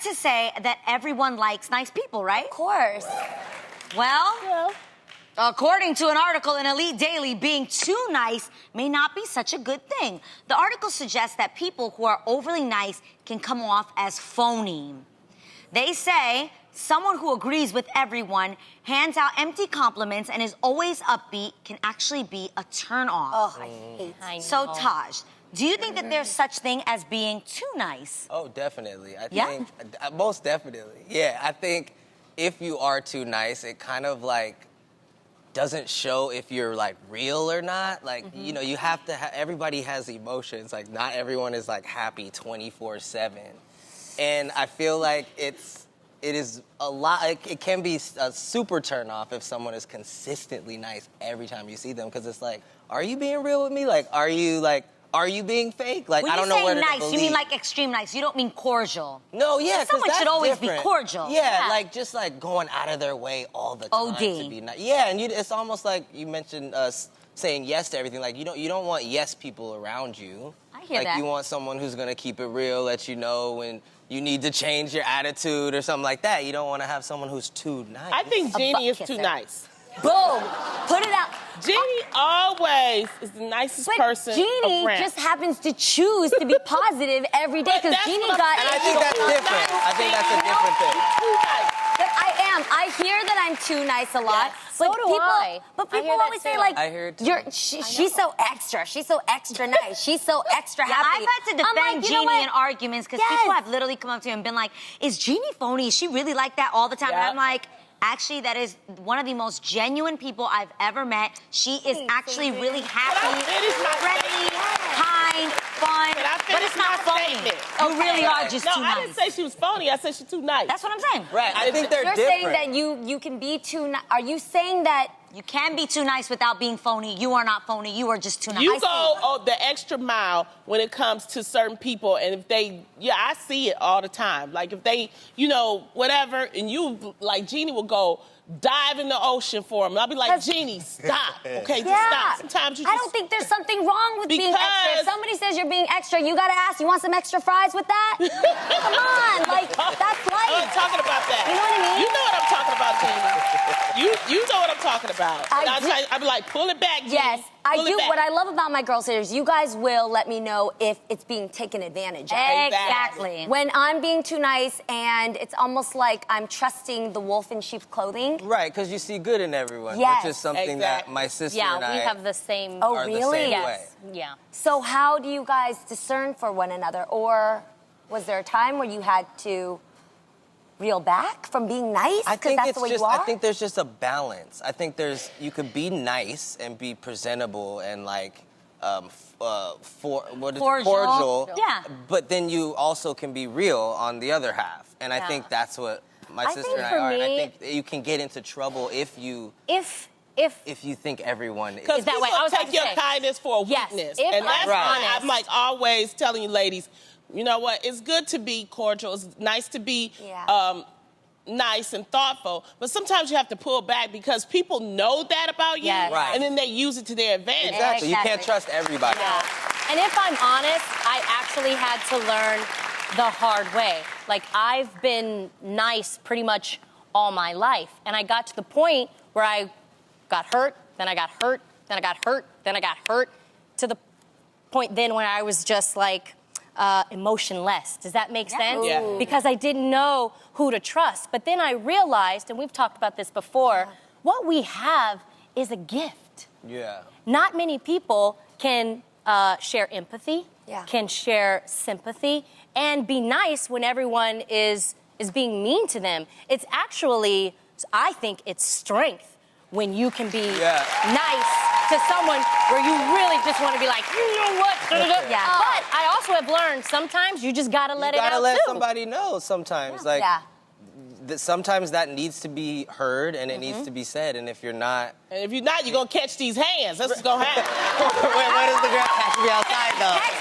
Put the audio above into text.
to say that everyone likes nice people, right? Of course. Well, according to an article in Elite Daily, being too nice may not be such a good thing. The article suggests that people who are overly nice can come off as phony. They say someone who agrees with everyone, hands out empty compliments, and is always upbeat can actually be a turn-off. Oh, I hate So, Taj, do you think that there's such thing as being too nice? Oh, definitely. I Yeah? think, most definitely. Yeah, I think if you are too nice, it kind of like doesn't show if you're like real or not. Like, you know, you have to, everybody has emotions. Like, not everyone is like happy 24/7. And I feel like it is a lot, it can be a super turn off if someone is consistently nice every time you see them. Because it's like, are you being real with me? Like, are you being fake? Like, When I don't you know say where to nice, believe. you mean like extreme nice. You don't mean cordial. No, yeah, because Someone should always be cordial. Yeah, Yeah. like just like going out of their way all the time OD. to be nice. Yeah, and it's almost like you mentioned saying yes to everything. Like you don't want yes people around you. I hear like that. you want someone who's gonna keep it real, let you know when you need to change your attitude or something like that. You don't want to have someone who's too nice. I think Jeannie is butt too kisser. nice. Boom. Put it out. Jeannie always is the nicest But person Jeannie around. just happens to choose to be positive every day But because that's Jeannie what got. I'm And I saying. think that's different. I think that's a different thing. Too nice. But I am. I hear that I'm too nice a lot. Yes. But So do people, I. But I people hear that always say too. like, I hear it too. she's so extra. She's so extra nice. She's so extra Yeah, happy. I've had to defend I'm like, you know Jeannie what? in arguments because Yes. people have literally come up to me and been like, is Jeannie phony? Is she really like that all the time? Yeah. And I'm like, actually, that is one of the most genuine people I've ever met. She is actually really happy, finish my friendly, statement? kind, fun, Can I but finish it's not my phony. statement? You really are just No, too I nice. didn't say she was phony. I said she's too nice. That's what I'm saying. Right. I think they're You're different. saying that you can be too nice. Are you saying that? You can be too nice without being phony. You are not phony. You are just too nice. You go the extra mile when it comes to certain people, and if they, I see it all the time. Like if they, whatever, and you, like Jeannie will go dive in the ocean for them. I'll be like, Jeannie, stop. Okay, just stop. Sometimes you just... I don't think there's something wrong with being extra. If Because- somebody says you're being extra, you gotta ask, you want some extra fries with that? Come on, like, that's I'm life. not talking about that. You know what I mean? You know what I'm talking about, Jeannie. You know what I'm talking about. I do. I'll be like, pull it back, Jeannie. Yes, I Pull it do. back. What I love about my girls is you guys will let me know if it's being taken advantage of. Exactly. When I'm being too nice and it's almost like I'm trusting the wolf in sheep's clothing. Right, because you see good in everyone, Yes. which is something that Exactly. my sister Yeah, and I we have the same. Oh, are the really? same Yes. way. Yeah. So how do you guys discern for one another? Or was there a time where you had to reel back from being nice? I Because think that's it's the way just. you are? I think there's just a balance. I think you could be nice and be presentable and like cordial. Yeah. But then you also can be real on the other half, and I Yeah. think that's what my I sister think and I for are. And I me- think you can get into trouble if you If think everyone is. Because that way. people I was about take to your say. kindness for a Yes, weakness. if And that's I'm why honest. I'm like always telling you ladies, you know what? It's good to be cordial. It's nice to be nice and thoughtful. But sometimes you have to pull back because people know that about you. Yes. Right. And then they use it to their advantage. Exactly. You can't Exactly. trust everybody. Yeah. And if I'm honest, I actually had to learn the hard way. Like, I've been nice pretty much all my life. And I got to the point where I got hurt, then I got hurt, then I got hurt, then I got hurt, to the point then when I was just like emotionless. Does that make sense? Yeah. Because I didn't know who to trust. But then I realized, and we've talked about this before, what we have is a gift. Yeah. Not many people can share empathy, Yeah. can share sympathy, and be nice when everyone is being mean to them. It's actually, I think it's strength when you can be nice to someone where you really just want to be like, you know what? Yeah. But I also have learned sometimes you just gotta let You it gotta out let too. somebody know sometimes. Like, Yeah. sometimes that needs to be heard and it needs to be said. And if you're not, And if you're not, you're going to catch these hands. That's what's going to happen. when does the girl catch me outside though? Catch